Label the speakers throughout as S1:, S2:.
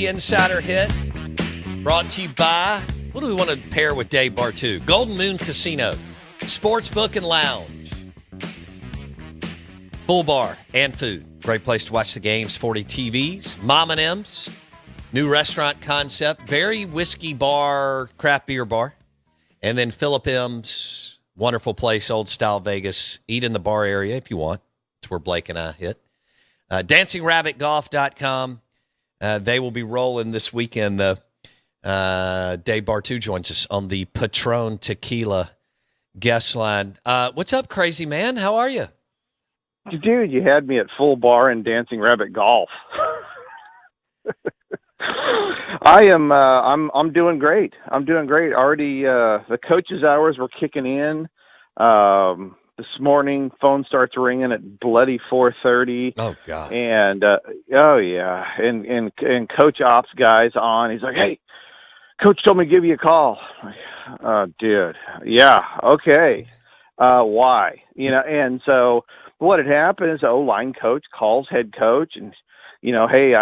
S1: the Insider Hit, brought to you by, what do we want to pair with Dave Bartoo? Golden Moon Casino, Sportsbook and Lounge, full bar and food. Great place to watch the games, 40 TVs, Mom and M's, new restaurant concept, very whiskey bar, craft beer bar. And then Philip M's, wonderful place, old style Vegas. Eat in the bar area if you want. It's where Blake and I hit. DancingRabbitGolf.com. They will be rolling this weekend. Dave Bartoo joins us on the Patron Tequila guest line. What's up, crazy man? How are you?
S2: Dude, you had me at full bar and Dancing Rabbit Golf. I'm doing great. I'm doing great. Already, the coaches' hours were kicking in. This morning, phone starts ringing at bloody 4:30.
S1: Oh God!
S2: And oh yeah, and Coach Ops guy's on. He's like, "Hey, Coach told me to give you a call." Dude, yeah, okay. Why? And so what had happened is O-line coach calls head coach, and hey,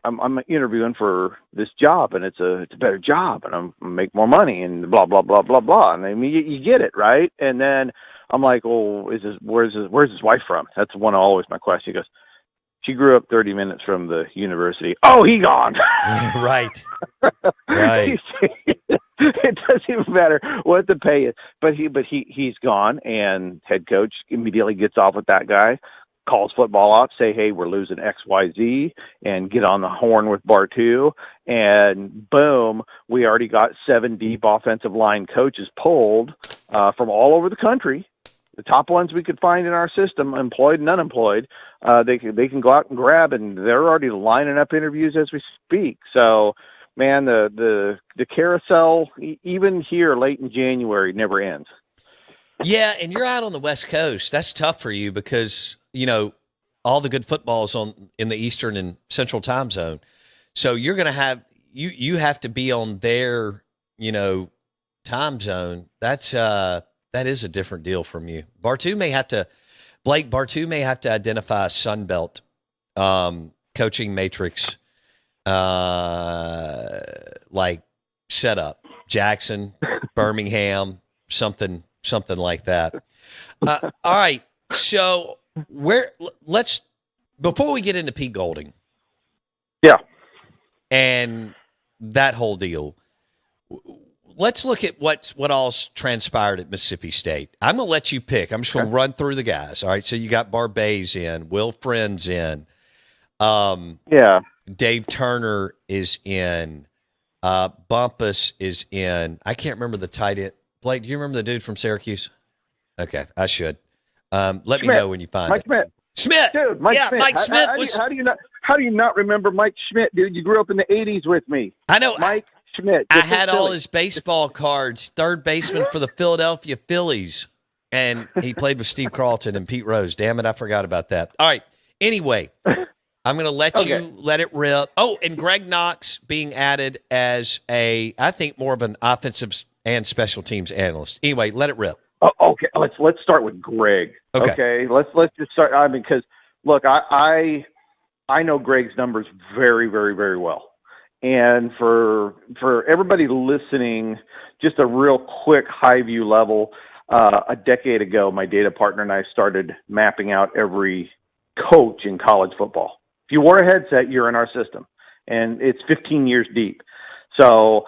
S2: I'm interviewing for this job, and it's a better job, and I'm gonna make more money, and blah blah blah blah blah. And I mean, you get it, right? And then I'm like, "Oh, where's his wife from?" That's one always my question. He goes, "She grew up 30 minutes from the university." Oh, he gone.
S1: Right. Right.
S2: It doesn't even matter what the pay is, but he's gone, and head coach immediately gets off with that guy. Calls football ops, say, "Hey, we're losing XYZ," and get on the horn with Bartoo. And boom, we already got 7 deep offensive line coaches pulled from all over the country. The top ones we could find in our system, employed and unemployed, they can go out and grab, and they're already lining up interviews as we speak. So, man, the carousel, even here late in January, never ends.
S1: Yeah, and you're out on the West Coast. That's tough for you because all the good football is in the Eastern and Central time zone. So you're going to have you have to be on their time zone. That is a different deal from you. Blake Bartoo may have to identify a Sunbelt coaching matrix like setup. Jackson, Birmingham, something like that. All right. So before we get into Pete Golding.
S2: Yeah.
S1: And that whole deal, let's look at what all's transpired at Mississippi State. I'm going to let you pick. I'm just going to run through the guys. All right. So you got Barbay's in, Will Friend's in. Dave Turner is in. Bumpus is in. I can't remember the tight end. Blake, do you remember the dude from Syracuse? Okay, I should. Let me know when you find
S2: Mike
S1: it. Schmidt.
S2: Dude, Mike Schmidt.
S1: Mike Schmidt
S2: how do you not remember Mike Schmidt, dude? You grew up in the 80s with me.
S1: I know.
S2: Mike Schmidt.
S1: I had all his baseball cards, third baseman for the Philadelphia Phillies. And he played with Steve Carlton and Pete Rose. Damn it, I forgot about that. All right. Anyway, I'm going to let you let it rip. Oh, and Greg Knox being added as I think more of an offensive and special teams analyst. Anyway, let it rip.
S2: Oh, okay, let's start with Greg. Okay, let's just start. I mean, because look, I know Greg's numbers very, very, very well, and for everybody listening, just a real quick high view level. A decade ago, my data partner and I started mapping out every coach in college football. If you wore a headset, you're in our system, and it's 15 years deep. So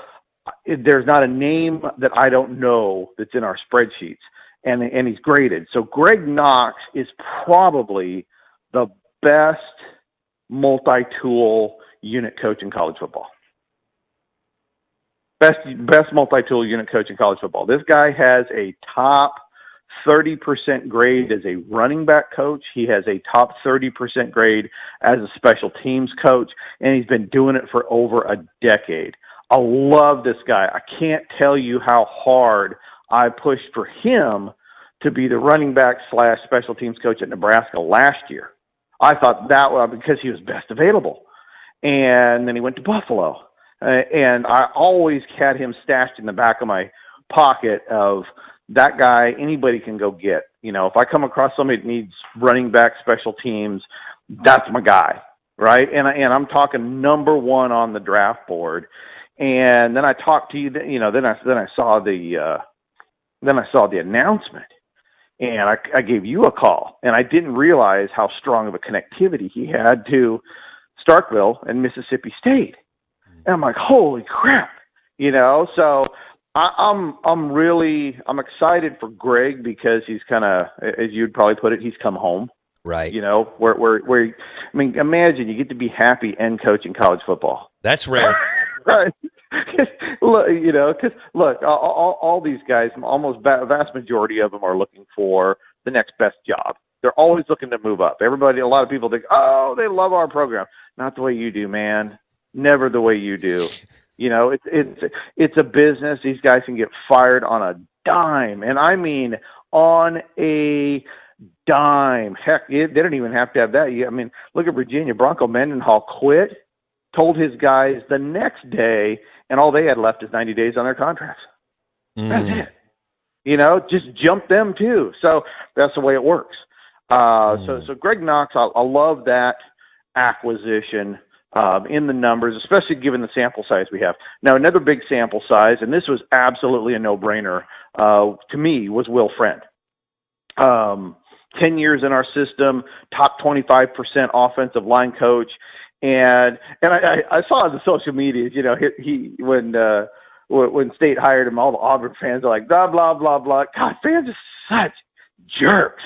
S2: there's not a name that I don't know that's in our spreadsheets, and he's graded. So Greg Knox is probably the best multi-tool unit coach in college football. Best multi-tool unit coach in college football. This guy has a top 30% grade as a running back coach. He has a top 30% grade as a special teams coach, and he's been doing it for over a decade. I love this guy. I can't tell you how hard I pushed for him to be the running back / special teams coach at Nebraska last year. I thought that was because he was best available. And then he went to Buffalo. And I always had him stashed in the back of my pocket of that guy anybody can go get. If I come across somebody that needs running back special teams, that's my guy. right? And I'm talking number one on the draft board. And then I talked to you, then I saw the announcement, and I gave you a call, and I didn't realize how strong of a connectivity he had to Starkville and Mississippi State. And I'm like, holy crap, So I'm excited for Greg because he's kind of, as you'd probably put it, he's come home.
S1: Right.
S2: Imagine you get to be happy and coaching college football.
S1: That's rare.
S2: Right. Because look, all these guys, almost vast majority of them are looking for the next best job. They're always looking to move up. A lot of people think, oh, they love our program. Not the way you do, man. Never the way you do. It's a business. These guys can get fired on a dime, and I mean on a dime. Heck, they don't even have to have that. Look at Virginia. Bronco Mendenhall quit, told his guys the next day, and all they had left is 90 days on their contracts. That's it. Just jump them too. So that's the way it works. So Greg Knox, I love that acquisition in the numbers, especially given the sample size we have. Now, another big sample size, and this was absolutely a no-brainer to me, was Will Friend. 10 years in our system, top 25% offensive line coach. And I saw on the social medias, he when State hired him, all the Auburn fans are like, blah, blah, blah, blah. God, fans are such jerks.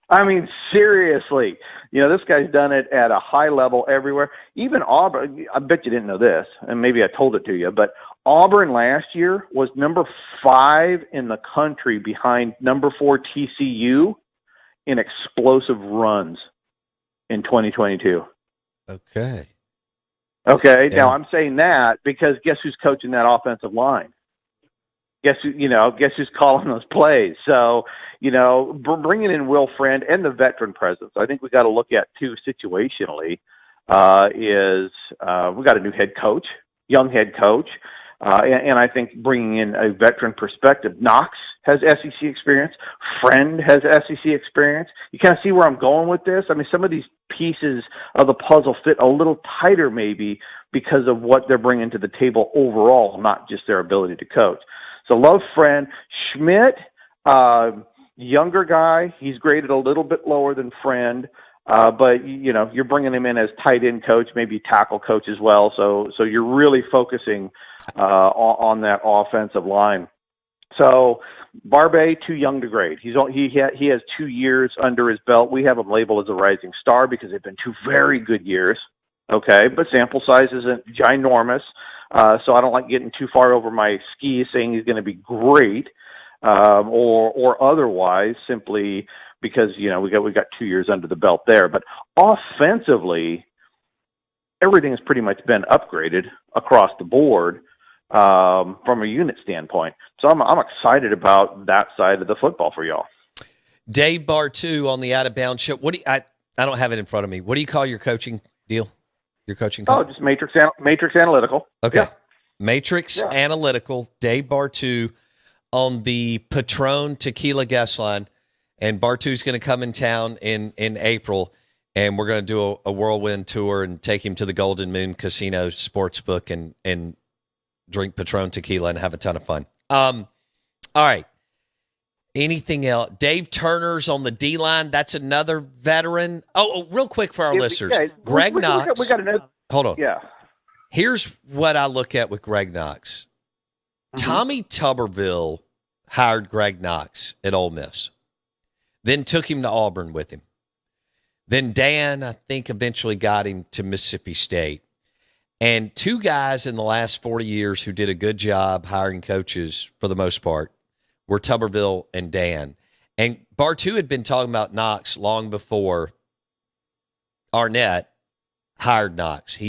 S2: I mean, seriously. This guy's done it at a high level everywhere. Even Auburn, I bet you didn't know this, and maybe I told it to you, but Auburn last year was number 5 in the country behind number 4 TCU in explosive runs in 2022.
S1: Okay.
S2: Yeah. Now I'm saying that because guess who's coaching that offensive line? Guess who's calling those plays? So, bringing in Will Friend and the veteran presence, I think we got to look at too situationally. We got a new head coach, young head coach, and I think bringing in a veteran perspective. Knox has SEC experience. Friend has SEC experience. You kind of see where I'm going with this. I mean, some of these pieces of the puzzle fit a little tighter maybe because of what they're bringing to the table overall, not just their ability to coach. So love Friend. Schmidt, younger guy. He's graded a little bit lower than Friend, but you're bringing him in as tight end coach, maybe tackle coach as well. So you're really focusing on that offensive line. So Barbe, too young to grade. He has 2 years under his belt. We have him labeled as a rising star because they've been 2 very good years. Okay, but sample size isn't ginormous. So I don't like getting too far over my skis saying he's going to be great, or otherwise, simply because we got 2 years under the belt there. But offensively, everything has pretty much been upgraded across the board from a unit standpoint. So I'm excited about that side of the football for y'all.
S1: Dave Bartoo on the Out of Bounds show. I don't have it in front of me. What do you call your coaching deal? Your coaching company?
S2: Just Matrix Analytical.
S1: Okay. Yeah. Matrix Analytical, Dave Bartoo on the Patron Tequila guest line. And Bartoo's going to come in town in April, and we're going to do a whirlwind tour and take him to the Golden Moon Casino Sportsbook and drink Patron Tequila and have a ton of fun. All right. Anything else? Dave Turner's on the D-line. That's another veteran. Oh, real quick for our listeners. Yeah, Greg Knox.
S2: We got another.
S1: Hold on.
S2: Yeah.
S1: Here's what I look at with Greg Knox. Mm-hmm. Tommy Tuberville hired Greg Knox at Ole Miss, then took him to Auburn with him. Then Dan, I think, eventually got him to Mississippi State. And 2 guys in the last 40 years who did a good job hiring coaches for the most part were Tuberville and Dan. And Bartoo had been talking about Knox long before Arnett hired Knox.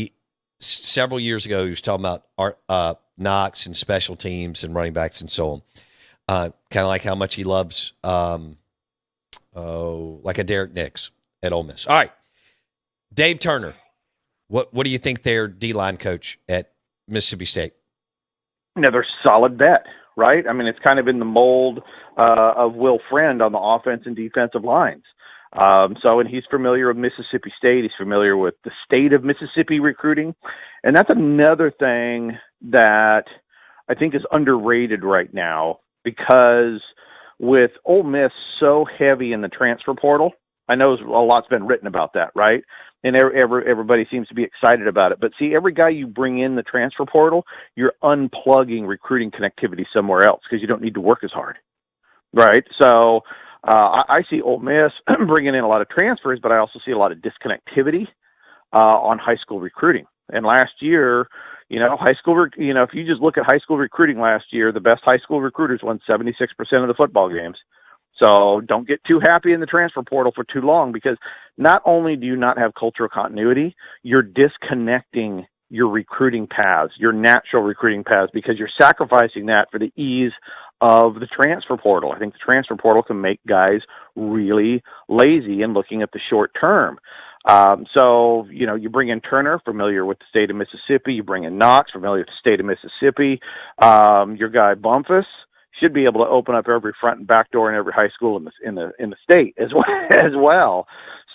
S1: Several years ago, he was talking about Knox and special teams and running backs and so on. Kind of like how much he loves like a Derek Nix at Ole Miss. All right. Dave Turner, what do you think their D-line coach at Mississippi State?
S2: Another solid bet, right? I mean, it's kind of in the mold of Will Friend on the offense and defensive lines. And he's familiar with Mississippi State. He's familiar with the state of Mississippi recruiting. And that's another thing that I think is underrated right now, because with Ole Miss so heavy in the transfer portal, I know a lot's been written about that, right? And everybody seems to be excited about it. But see, every guy you bring in the transfer portal, you're unplugging recruiting connectivity somewhere else because you don't need to work as hard, right? So I see Ole Miss bringing in a lot of transfers, but I also see a lot of disconnectivity on high school recruiting. And last year, high school, if you just look at high school recruiting last year, the best high school recruiters won 76% of the football games. So don't get too happy in the transfer portal for too long, because not only do you not have cultural continuity, you're disconnecting your recruiting paths, your natural recruiting paths, because you're sacrificing that for the ease of the transfer portal. I think the transfer portal can make guys really lazy in looking at the short term. You bring in Turner, familiar with the state of Mississippi. You bring in Knox, familiar with the state of Mississippi. Your guy Bumpus should be able to open up every front and back door in every high school in the state as well.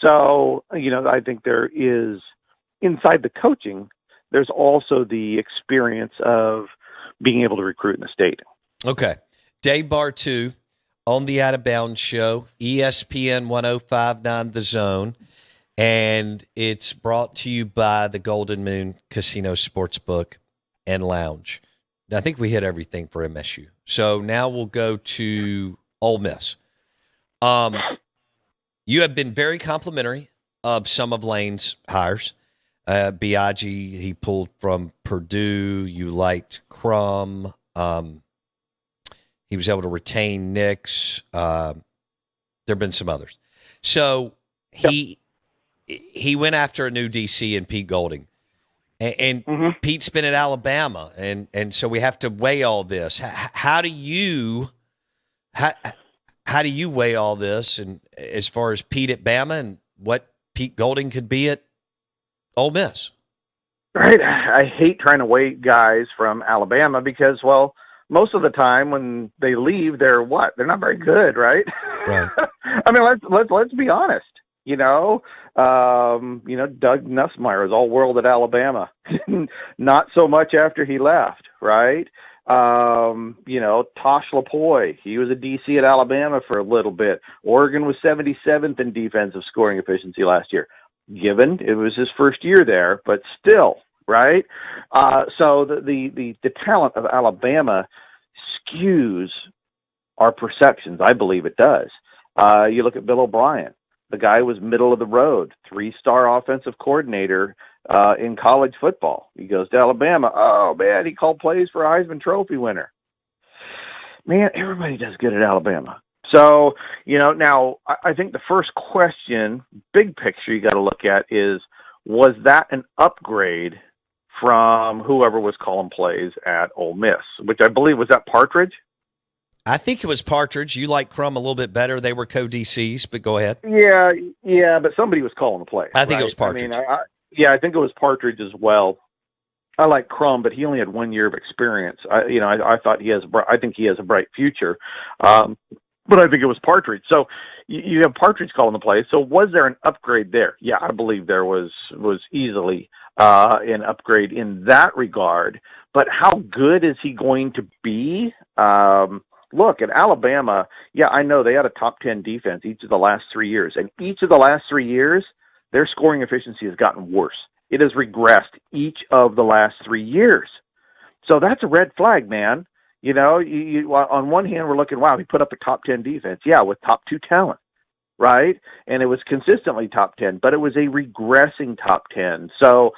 S2: So, I think there is, inside the coaching, there's also the experience of being able to recruit in the state.
S1: Okay. Dave Bartoo on the Out of Bounds show, ESPN 105.9 The Zone, and it's brought to you by the Golden Moon Casino Sportsbook and Lounge. I think we hit everything for MSU. So now we'll go to Ole Miss. You have been very complimentary of some of Lane's hires. Biaggi, he pulled from Purdue. You liked Crum. He was able to retain Nix. There have been some others. So he went after a new DC and Pete Golding. And Pete's been at Alabama, and so we have to weigh all this. How do you weigh all this, and as far as Pete at Bama and what Pete Golding could be at Ole Miss?
S2: Right. I hate trying to weigh guys from Alabama because, well, most of the time when they leave, they're not very good, right?
S1: Right.
S2: I mean, let's be honest. Doug Nussmeier is all world at Alabama. Not so much after he left, right? Tosh Lapoy, he was a DC at Alabama for a little bit. Oregon was 77th in defensive scoring efficiency last year. Given it was his first year there, but still, right? So the talent of Alabama skews our perceptions. I believe it does. You look at Bill O'Brien. The guy was middle of the road, 3-star offensive coordinator in college football. He goes to Alabama. Oh, man, he called plays for a Heisman Trophy winner. Man, everybody does good at Alabama. So, now I think the first question, big picture you got to look at is, was that an upgrade from whoever was calling plays at Ole Miss, which I believe was that Partridge?
S1: I think it was Partridge. You like Crum a little bit better. They were co-DCs, but go ahead.
S2: Yeah, but somebody was calling the play.
S1: I think it was Partridge.
S2: I think it was Partridge as well. I like Crum, but he only had 1 year of experience. I thought I think he has a bright future. But I think it was Partridge. So you have Partridge calling the play. So was there an upgrade there? Yeah, I believe there was easily an upgrade in that regard. But how good is he going to be? Look, at Alabama, yeah, I know they had a top 10 defense each of the last 3 years. And each of the last 3 years, their scoring efficiency has gotten worse. It has regressed each of the last 3 years. So that's a red flag, man. On one hand, we're looking, wow, he put up a top 10 defense. Yeah, with top 2 talent, right? And it was consistently top 10, but it was a regressing top 10. So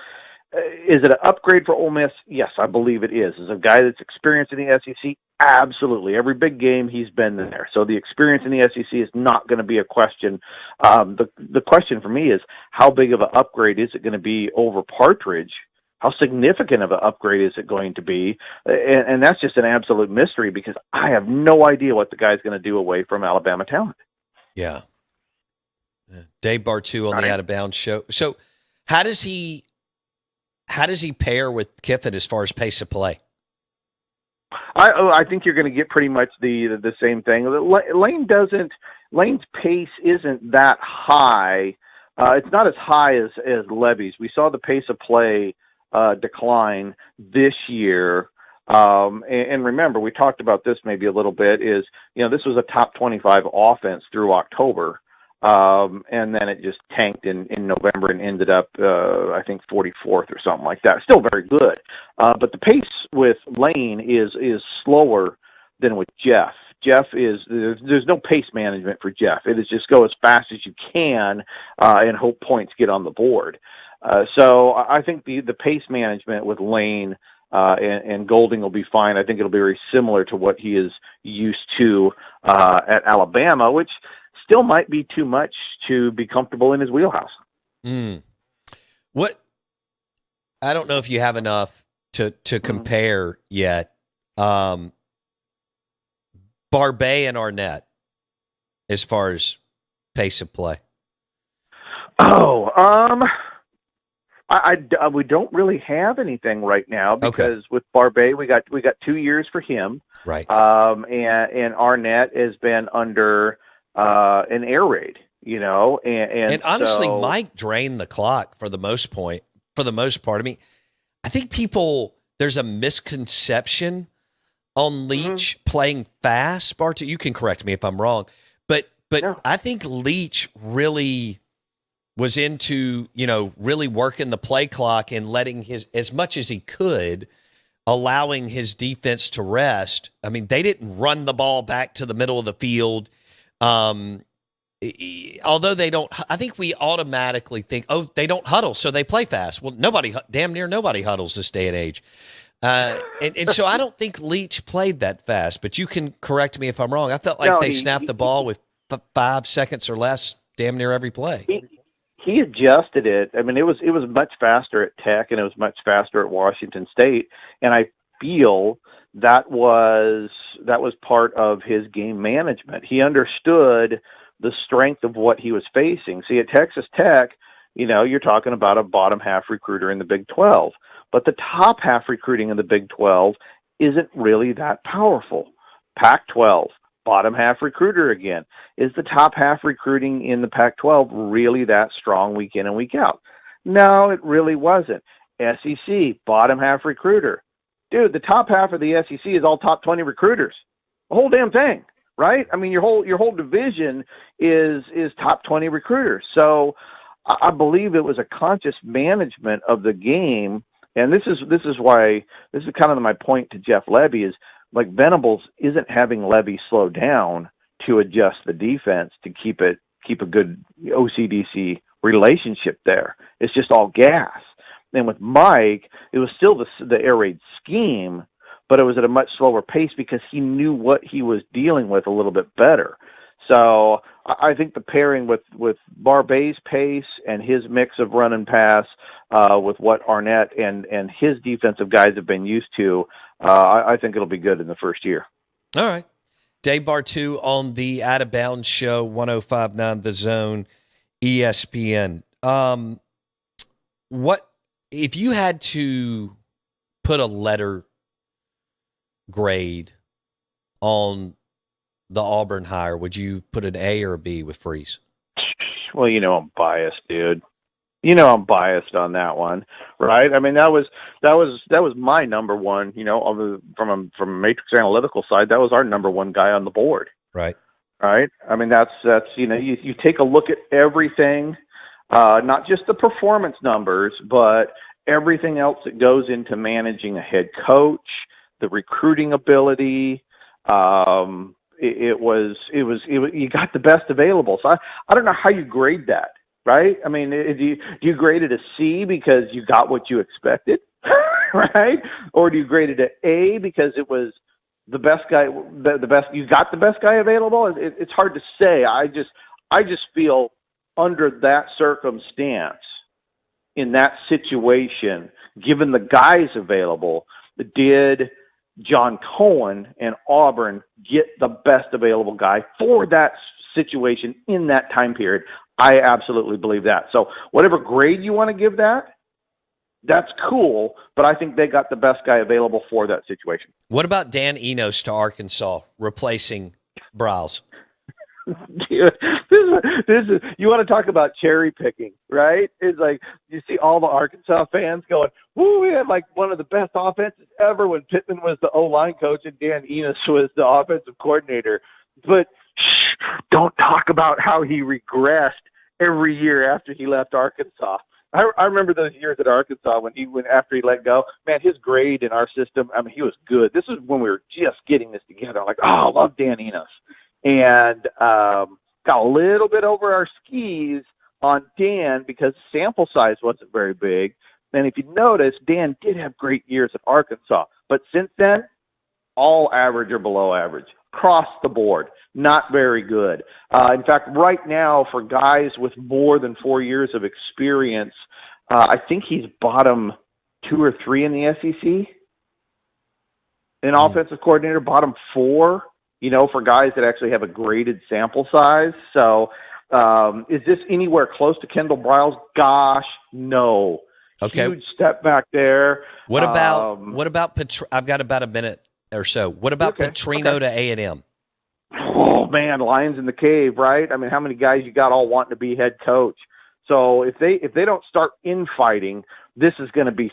S2: is it an upgrade for Ole Miss? Yes, I believe it is. As a guy that's experienced in the SEC, absolutely. Every big game, he's been there. So the experience in the SEC is not going to be a question. The question for me is, how big of an upgrade is it going to be over Partridge? How significant of an upgrade is it going to be? And that's just an absolute mystery because I have no idea what the guy's going to do away from Alabama talent.
S1: Yeah. Dave Bartoo on the Out of Bounds show. So how does he pair with Kiffin as far as pace of play?
S2: I think you're going to get pretty much the same thing. Lane doesn't. Lane's pace isn't that high. It's not as high as Levy's. We saw the pace of play decline this year. And remember, we talked about this maybe a little bit, is, this was a top 25 offense through October. And then it just tanked in November and ended up, I think 44th or something like that. Still very good. But the pace with Lane is slower than with Jeff. There's no pace management for Jeff. It is just go as fast as you can, and hope points get on the board. So I think the pace management with Lane, and Golding will be fine. I think it'll be very similar to what he is used to, at Alabama, which still might be too much to be comfortable in his wheelhouse.
S1: What? I don't know if you have enough to compare yet. Barbet and Arnett, as far as pace of play.
S2: We don't really have anything right now, because with Barbet, we got 2 years for him,
S1: right?
S2: And Arnett has been under an air raid, and
S1: honestly,
S2: so,
S1: Mike drained the clock for the most part. I mean, I think there's a misconception on Leach playing fast. Bartoo, you can correct me if I'm wrong, but yeah. I think Leach really was into, really working the play clock and letting as much as he could, allowing his defense to rest. I mean, they didn't run the ball back to the middle of the field. Although they don't, I think we automatically think, they don't huddle, so they play fast. Well, damn near nobody huddles this day and age. And so I don't think Leach played that fast, but you can correct me if I'm wrong. I felt like they snapped the ball with 5 seconds or less damn near every play.
S2: He adjusted it. I mean, it was much faster at Tech, and it was much faster at Washington State, and I feel that was part of his game management. He understood the strength of what he was facing. See, at Texas Tech, you're talking about a bottom half recruiter in the Big 12. But the top half recruiting in the Big 12 isn't really that powerful. Pac-12, bottom half recruiter again. Is the top half recruiting in the Pac-12 really that strong week in and week out? No, it really wasn't. SEC, bottom half recruiter. Dude, the top half of the SEC is all top 20 recruiters. The whole damn thing, right? I mean, your whole division is top 20 recruiters. So I believe it was a conscious management of the game. And this is kind of my point to Jeff Lebby, is like Venables isn't having Lebby slow down to adjust the defense to keep a good OCDC relationship there. It's just all gas. And with Mike, it was still the air raid scheme, but it was at a much slower pace because he knew what he was dealing with a little bit better. So I think the pairing with Barbet's pace and his mix of run and pass, with what Arnett and his defensive guys have been used to, I think it'll be good in the first year.
S1: All right. Dave Bartoo on the Out of Bounds Show, 105.9 The Zone, ESPN. What if you had to put a letter grade on the Auburn hire? Would you put an A or a B with Freeze?
S2: Well, I'm biased, dude. I'm biased on that one, right? I mean, that was my number one. From a matrix analytical side, that was our number one guy on the board.
S1: Right.
S2: Right. I mean, that's you take a look at everything, not just the performance numbers, but everything else that goes into managing a head coach, the recruiting ability. It was you got the best available. So I don't know how you grade that. Right? I mean, do you grade it a C because you got what you expected, right? Or do you grade it an A because it was the best guy, the best, you got the best guy available? It's hard to say. I just feel under that circumstance, in that situation, given the guys available, did John Cohen and Auburn get the best available guy for that situation in that time period? I absolutely believe that. So whatever grade you want to give that, that's cool, but I think they got the best guy available for that situation.
S1: What about Dan Enos to Arkansas, replacing Browse?
S2: Dude, this is you want to talk about cherry picking, right? It's like you see all the Arkansas fans going, "Woo, we had like one of the best offenses ever when Pittman was the O-line coach and Dan Enos was the offensive coordinator." But don't talk about how he regressed every year after he left Arkansas. I remember those years at Arkansas when he went after he let go. Man, his grade in our system, I mean, he was good. This is when we were just getting this together. I'm like, oh, I love Dan Enos. And got a little bit over our skis on Dan because sample size wasn't very big. And if you notice, Dan did have great years at Arkansas. But since then, all average or below average. Across the board. Not very good. In fact, right now, for guys with more than 4 years of experience, I think he's bottom 2 or 3 in the SEC. An offensive coordinator, bottom 4, for guys that actually have a graded sample size. So is this anywhere close to Kendall Briles? Gosh, no.
S1: Okay.
S2: Huge step back there.
S1: What about I've got about a minute or so. What about Petrino to A&M?
S2: Oh man, lions in the cave, right? I mean, how many guys you got all wanting to be head coach? So if they don't start infighting, this is going to be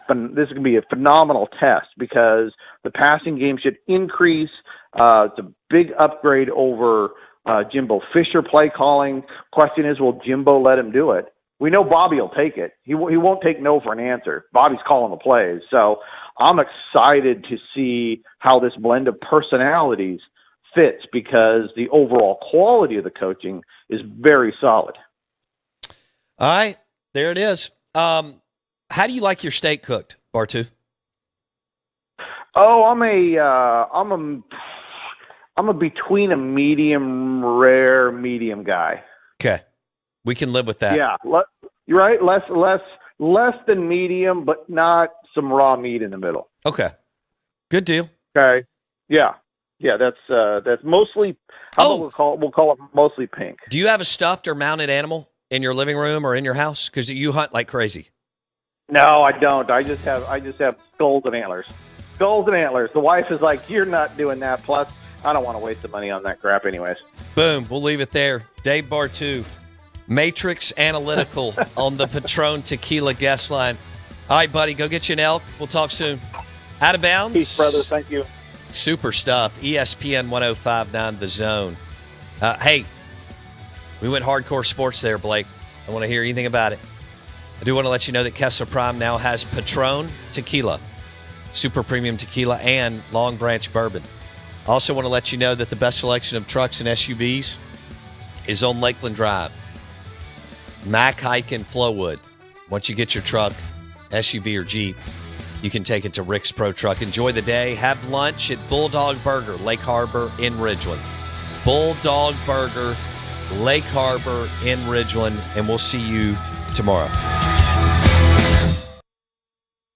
S2: a phenomenal test because the passing game should increase. It's a big upgrade over Jimbo Fisher play calling. Question is, will Jimbo let him do it? We know Bobby will take it. He won't take no for an answer. Bobby's calling the plays. So I'm excited to see how this blend of personalities fits because the overall quality of the coaching is very solid.
S1: All right, there it is. How do you like your steak cooked, Bartoo?
S2: Oh, I'm a between a medium rare, medium guy.
S1: Okay, we can live with that.
S2: Yeah, you're right. Less than medium, but not some raw meat in the middle.
S1: Okay, good deal.
S2: Okay, yeah. That's mostly. We'll call it mostly pink.
S1: Do you have a stuffed or mounted animal in your living room or in your house? Because you hunt like crazy.
S2: No, I don't. I just have skulls and antlers. Skulls and antlers. The wife is like, you're not doing that. Plus, I don't want to waste the money on that crap, anyways.
S1: Boom. We'll leave it there. Dave Bartoo, Matrix Analytical on the Patron Tequila guest line. All right, buddy, go get you an elk. We'll talk soon. Out of bounds.
S2: Peace, brother. Thank you.
S1: Super stuff. ESPN 105.9 The Zone. Hey, we went hardcore sports there, Blake. I want to hear anything about it. I do want to let you know that Kessler Prime now has Patron Tequila, super premium tequila, and Long Branch bourbon. I also want to let you know that the best selection of trucks and SUVs is on Lakeland Drive. Mack Hike in Flowwood. Once you get your truck, SUV or Jeep, you can take it to Rick's Pro Truck. Enjoy the day. Have lunch at Bulldog Burger, Lake Harbor in Ridgeland. Bulldog Burger, Lake Harbor in Ridgeland. And we'll see you tomorrow.